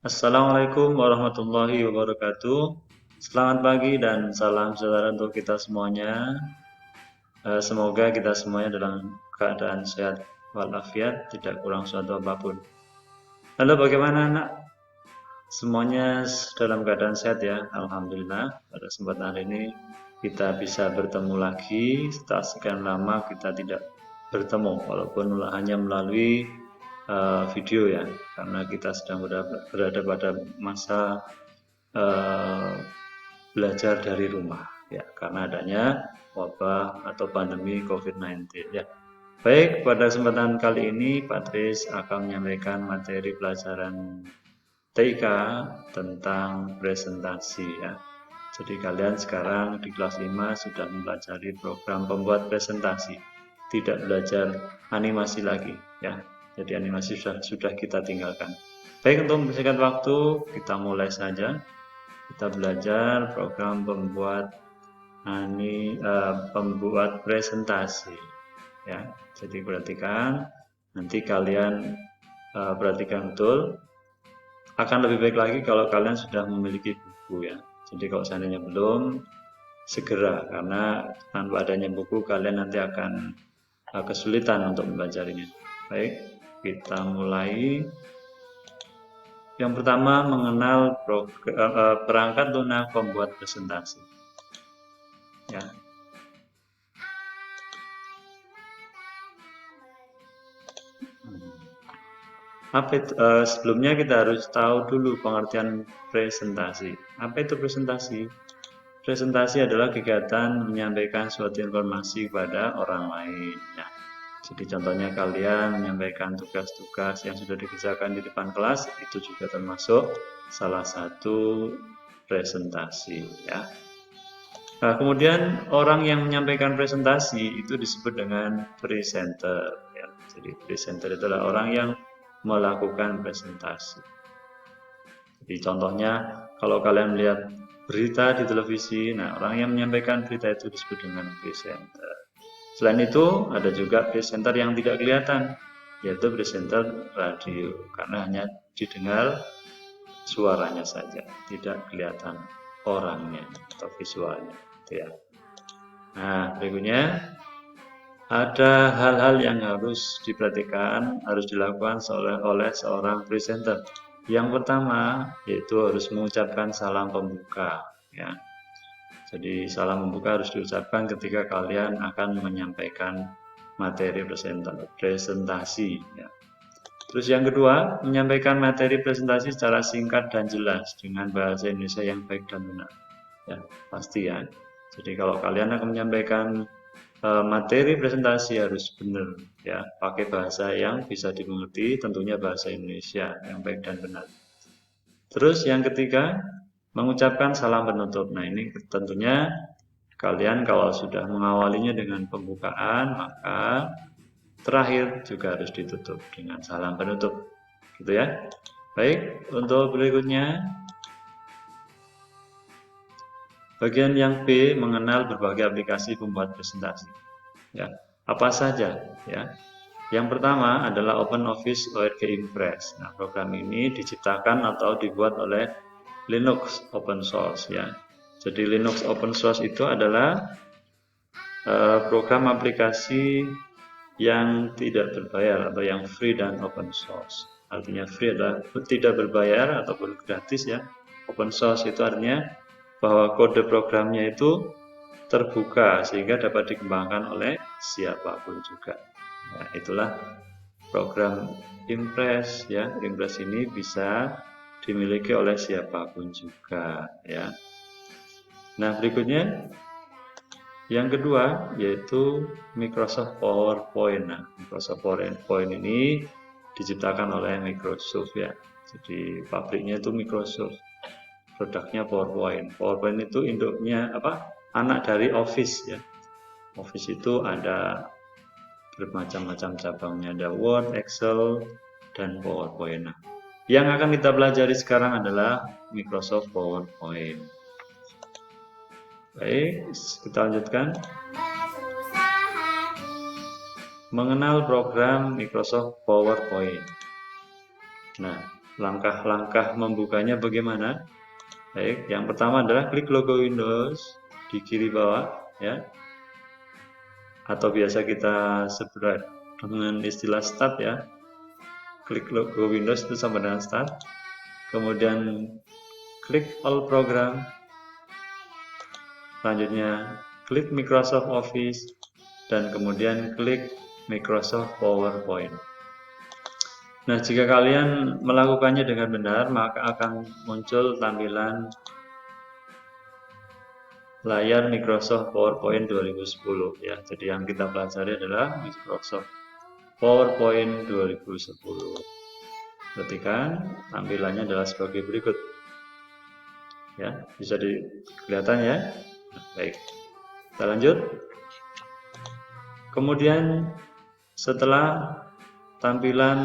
Assalamualaikum warahmatullahi wabarakatuh. Selamat pagi dan salam sejahtera untuk kita semuanya. Semoga kita semuanya dalam keadaan sehat walafiat, tidak kurang suatu apapun. Halo, bagaimana anak? Semuanya dalam keadaan sehat ya, Alhamdulillah. Pada kesempatan hari ini kita bisa bertemu lagi. Setelah sekian lama kita tidak bertemu, walaupun hanya melalui video ya, karena kita sedang berada pada masa uh, belajar dari rumah ya, karena adanya wabah atau pandemi COVID-19 ya. Baik, pada kesempatan kali ini Pak Tris akan menyampaikan materi pelajaran TIK tentang presentasi ya. Jadi kalian sekarang di kelas 5 sudah mempelajari program pembuat presentasi, tidak belajar animasi lagi ya. Jadi animasi sudah kita tinggalkan. Baik, untuk mempersingkat waktu kita mulai saja. Kita belajar program pembuat presentasi ya. Jadi perhatikan, nanti kalian perhatikan betul. Akan lebih baik lagi kalau kalian sudah memiliki buku ya. Jadi kalau seandainya belum, segera, karena tanpa adanya buku kalian nanti akan kesulitan untuk mempelajarinya. Baik, kita mulai. Yang pertama, mengenal perangkat lunak pembuat presentasi. Ya. Sebelumnya kita harus tahu dulu pengertian presentasi. Apa itu presentasi? Presentasi adalah kegiatan menyampaikan suatu informasi kepada orang lain. Ya. Jadi contohnya kalian menyampaikan tugas-tugas yang sudah dikerjakan di depan kelas, itu juga termasuk salah satu presentasi. Ya. Nah, kemudian orang yang menyampaikan presentasi itu disebut dengan presenter. Ya. Jadi presenter itu adalah orang yang melakukan presentasi. Jadi contohnya kalau kalian melihat berita di televisi, nah orang yang menyampaikan berita itu disebut dengan presenter. Selain itu ada juga presenter yang tidak kelihatan, yaitu presenter radio, karena hanya didengar suaranya saja, tidak kelihatan orangnya atau visualnya. Ya. Nah, berikutnya ada hal-hal yang harus diperhatikan, harus dilakukan oleh seorang presenter. Yang pertama yaitu harus mengucapkan salam pembuka. Ya. Jadi salam pembuka harus diucapkan ketika kalian akan menyampaikan materi presentasi. Ya. Terus yang kedua, menyampaikan materi presentasi secara singkat dan jelas dengan bahasa Indonesia yang baik dan benar. Ya, pasti ya. Jadi kalau kalian akan menyampaikan materi presentasi harus benar ya, pakai bahasa yang bisa dimengerti, tentunya bahasa Indonesia yang baik dan benar. Terus yang ketiga, mengucapkan salam penutup. Nah, ini tentunya kalian kalau sudah mengawalinya dengan pembukaan, maka terakhir juga harus ditutup dengan salam penutup. Gitu ya. Baik, untuk berikutnya bagian yang B, mengenal berbagai aplikasi pembuat presentasi. Ya, apa saja ya? Yang pertama adalah OpenOffice ORG Impress. Nah, program ini diciptakan atau dibuat oleh Linux open source ya. Jadi Linux open source itu adalah program aplikasi yang tidak berbayar atau yang free dan open source. Artinya free adalah tidak berbayar ataupun gratis ya. Open source itu artinya bahwa kode programnya itu terbuka sehingga dapat dikembangkan oleh siapapun juga. Nah, itulah program Impress ya. Impress ini bisa dimiliki oleh siapapun juga ya. Nah, berikutnya yang kedua yaitu Microsoft PowerPoint. Nah, Microsoft PowerPoint ini diciptakan oleh Microsoft ya. Jadi pabriknya itu Microsoft, produknya PowerPoint. PowerPoint itu induknya apa? Anak dari Office ya. Office itu ada bermacam-macam cabangnya, ada Word, Excel, dan PowerPoint. Nah, yang akan kita pelajari sekarang adalah Microsoft PowerPoint. Baik, kita lanjutkan. Mengenal program Microsoft PowerPoint. Nah, langkah-langkah membukanya bagaimana? Baik, yang pertama adalah klik logo Windows di kiri bawah, ya, atau biasa kita sebut dengan istilah Start, ya. Klik logo Windows itu sama dengan Start. Kemudian klik All Program. Selanjutnya klik Microsoft Office dan kemudian klik Microsoft PowerPoint. Nah, jika kalian melakukannya dengan benar, maka akan muncul tampilan layar Microsoft PowerPoint 2010, ya. Jadi yang kita pelajari adalah Microsoft PowerPoint 2010. Perhatikan tampilannya adalah sebagai berikut. Ya, bisa kelihatan ya. Nah, baik. Kita lanjut. Kemudian setelah tampilan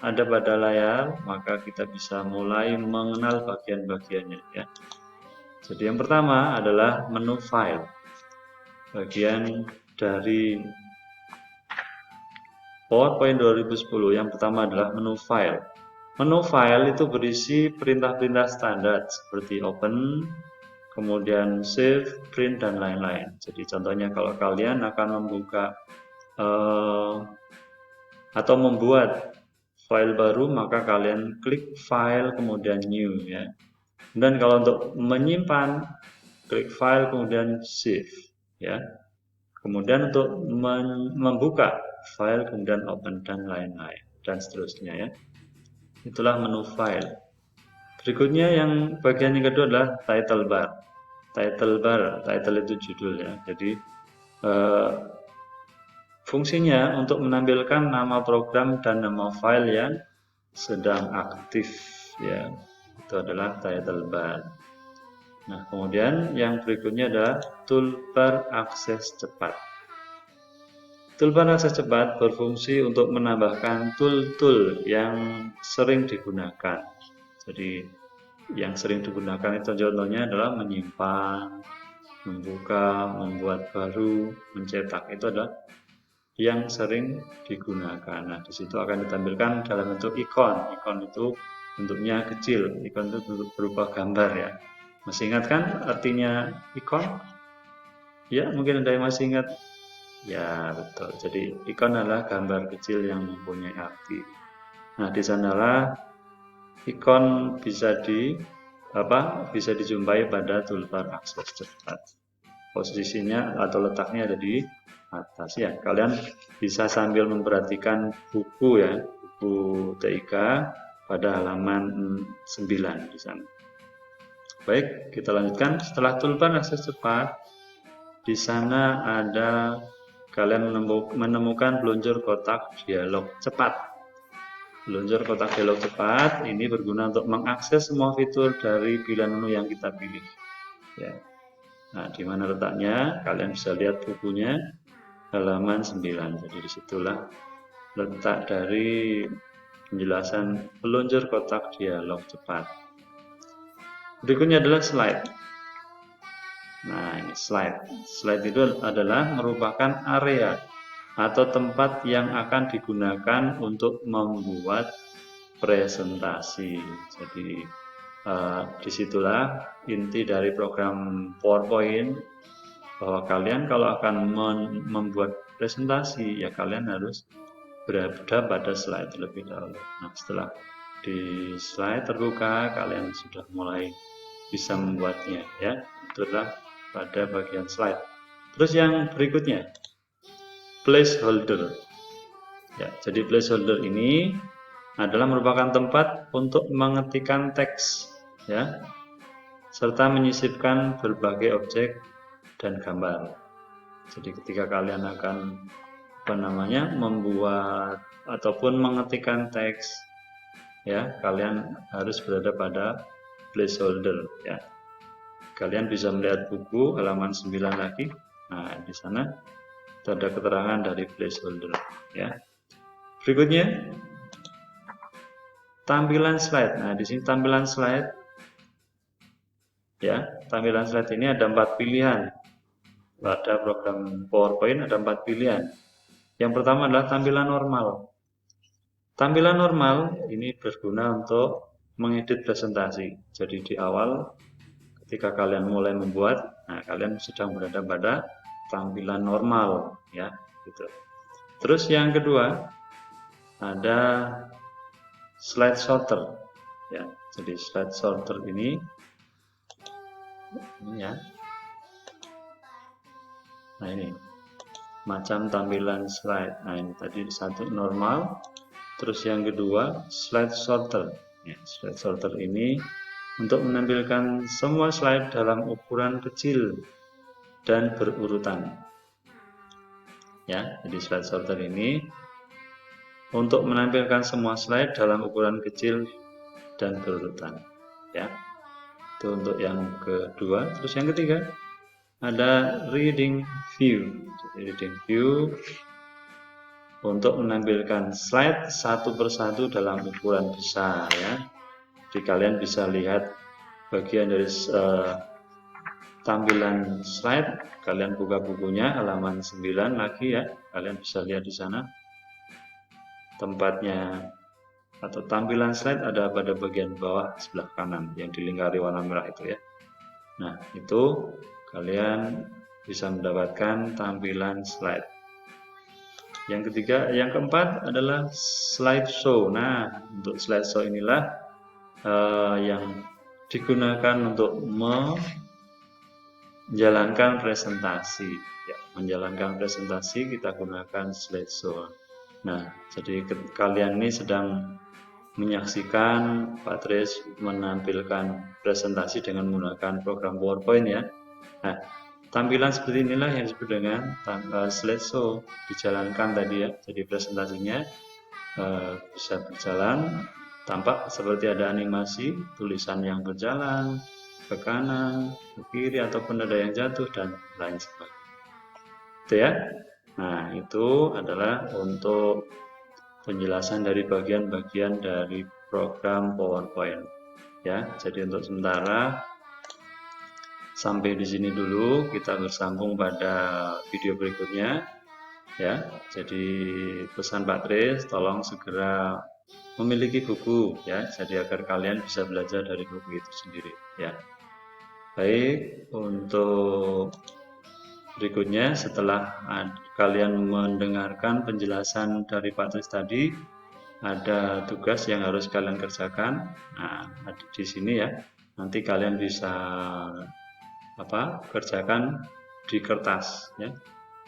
ada pada layar, maka kita bisa mulai mengenal bagian-bagiannya, ya. Jadi yang pertama adalah menu file. Bagian dari PowerPoint 2010 yang pertama adalah menu file. Menu file itu berisi perintah-perintah standar seperti open, kemudian save, print, dan lain-lain. Jadi contohnya kalau kalian akan membuka atau membuat file baru, maka kalian klik file kemudian new, ya. Dan kalau untuk menyimpan, klik file kemudian save, ya. Kemudian untuk membuka file kemudian open dan lain-lain dan seterusnya, ya. Itulah menu file. Berikutnya yang bagian yang kedua adalah title bar. Title itu judul, ya. Jadi fungsinya untuk menampilkan nama program dan nama file yang sedang aktif, ya. Itu adalah title bar. Nah, kemudian yang berikutnya adalah toolbar akses cepat. Toolbar akses cepat berfungsi untuk menambahkan tool-tool yang sering digunakan. Jadi yang sering digunakan itu contohnya adalah menyimpan, membuka, membuat baru, mencetak. Itu adalah yang sering digunakan. Nah, di situ akan ditampilkan dalam bentuk ikon. Ikon itu bentuknya kecil. Ikon itu berupa gambar, ya. Masih ingat kan artinya ikon? Ya, mungkin ada yang masih ingat. Ya, betul. Jadi ikon adalah gambar kecil yang mempunyai arti. Nah, di sanalah ikon bisa dijumpai pada toolbar akses cepat. Posisinya atau letaknya ada di atas, ya. Kalian bisa sambil memperhatikan buku, ya, buku TIK pada halaman 9 di sana. Baik, kita lanjutkan. Setelah toolbar akses cepat, di sana ada kalian menemukan pelunjur kotak dialog cepat. Pelunjur kotak dialog cepat ini berguna untuk mengakses semua fitur dari pilihan menu yang kita pilih, ya. Nah, di mana letaknya? Kalian bisa lihat bukunya halaman 9. Jadi disitulah letak dari penjelasan pelunjur kotak dialog cepat. Berikutnya adalah slide. Nah, ini slide. Slide itu adalah merupakan area atau tempat yang akan digunakan untuk membuat presentasi. Jadi disitulah inti dari program PowerPoint, bahwa kalian kalau akan membuat presentasi, ya kalian harus berada pada slide terlebih dahulu. Nah, setelah di slide terbuka, kalian sudah mulai bisa membuatnya, ya. Itulah pada bagian slide. Terus yang berikutnya, placeholder. Ya, jadi placeholder ini adalah merupakan tempat untuk mengetikkan teks, ya, serta menyisipkan berbagai objek dan gambar. Jadi ketika kalian akan membuat ataupun mengetikkan teks, ya, kalian harus berada pada placeholder, ya. Kalian bisa melihat buku halaman 9 lagi. Nah, di sana ada keterangan dari placeholder, ya. Berikutnya tampilan slide. Nah, di sini tampilan slide, ya. Tampilan slide ini ada 4 pilihan. Pada program PowerPoint ada 4 pilihan. Yang pertama adalah tampilan normal. Tampilan normal ini berguna untuk mengedit presentasi. Jadi di awal ketika kalian mulai membuat, nah kalian sedang berada pada tampilan normal ya, gitu. Terus yang kedua ada slide sorter ya. Jadi slide sorter ini ya. Nah ini macam tampilan slide. Nah ini tadi satu normal, terus yang kedua slide sorter ya. Slide sorter ini untuk menampilkan semua slide dalam ukuran kecil dan berurutan ya. Jadi slide sorter ini untuk menampilkan semua slide dalam ukuran kecil dan berurutan ya. Itu untuk yang kedua. Terus yang ketiga ada reading view. Jadi reading view untuk menampilkan slide satu persatu dalam ukuran besar ya. Jadi kalian bisa lihat bagian dari tampilan slide, kalian buka bukunya halaman 9 lagi ya. Kalian bisa lihat di sana tempatnya atau tampilan slide ada pada bagian bawah sebelah kanan yang dilingkari warna merah itu ya. Nah, itu kalian bisa mendapatkan tampilan slide. Yang ketiga, yang keempat adalah slideshow. Nah, untuk slideshow inilah yang digunakan untuk menjalankan presentasi. Ya, menjalankan presentasi kita gunakan slideshow. Nah, jadi kalian ini sedang menyaksikan Pak Tris menampilkan presentasi dengan menggunakan program PowerPoint ya. Nah, tampilan seperti inilah yang disebut dengan slideshow dijalankan tadi ya. Jadi presentasinya bisa berjalan, tampak seperti ada animasi, tulisan yang berjalan ke kanan, ke kiri, ataupun ada yang jatuh dan lain sebagainya. Itu ya. Nah, itu adalah untuk penjelasan dari bagian-bagian dari program PowerPoint ya. Jadi untuk sementara sampai di sini dulu, kita bersambung pada video berikutnya ya. Jadi pesan Pak Tris, tolong segera memiliki buku ya, jadi agar kalian bisa belajar dari buku itu sendiri ya. Baik, untuk berikutnya setelah kalian mendengarkan penjelasan dari Pak Tris tadi, ada tugas yang harus kalian kerjakan. Nah, di sini ya, nanti kalian bisa kerjakan di kertas ya.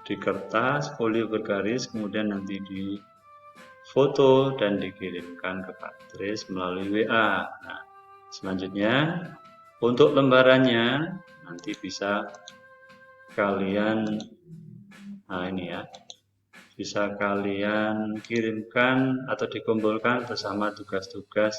Di kertas, folio bergaris, kemudian nanti di foto dan dikirimkan ke Pak Tris melalui WA. Nah, selanjutnya untuk lembarannya nanti bisa kalian bisa kalian kirimkan atau dikumpulkan bersama tugas-tugas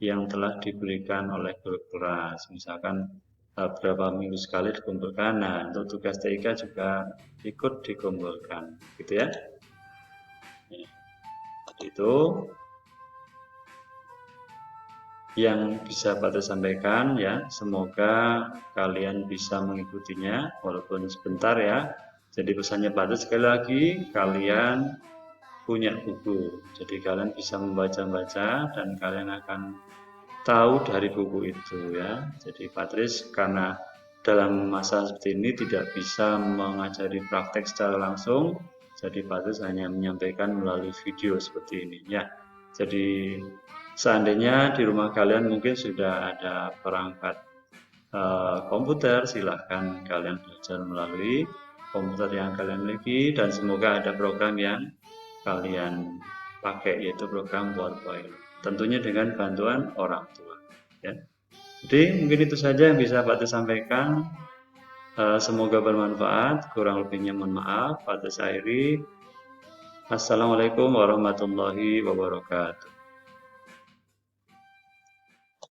yang telah diberikan oleh guru kelas. Misalkan berapa minggu sekali dikumpulkan. Nah, untuk tugas TIK juga ikut dikumpulkan, gitu ya. Itu yang bisa Pak Tris sampaikan ya. Semoga kalian bisa mengikutinya walaupun sebentar ya. Jadi pesannya Pak Tris sekali lagi, kalian punya buku. Jadi kalian bisa membaca-baca dan kalian akan tahu dari buku itu ya. Jadi Pak Tris karena dalam masa seperti ini tidak bisa mengajari praktek secara langsung, jadi Pak Tris hanya menyampaikan melalui video seperti ini ya. Jadi seandainya di rumah kalian mungkin sudah ada perangkat komputer, silahkan kalian belajar melalui komputer yang kalian miliki dan semoga ada program yang kalian pakai yaitu program PowerPoint. Tentunya dengan bantuan orang tua ya. Jadi mungkin itu saja yang bisa Pak Tris sampaikan. Semoga bermanfaat. Kurang lebihnya mohon maaf. Pak Tris akhiri. Assalamualaikum warahmatullahi wabarakatuh.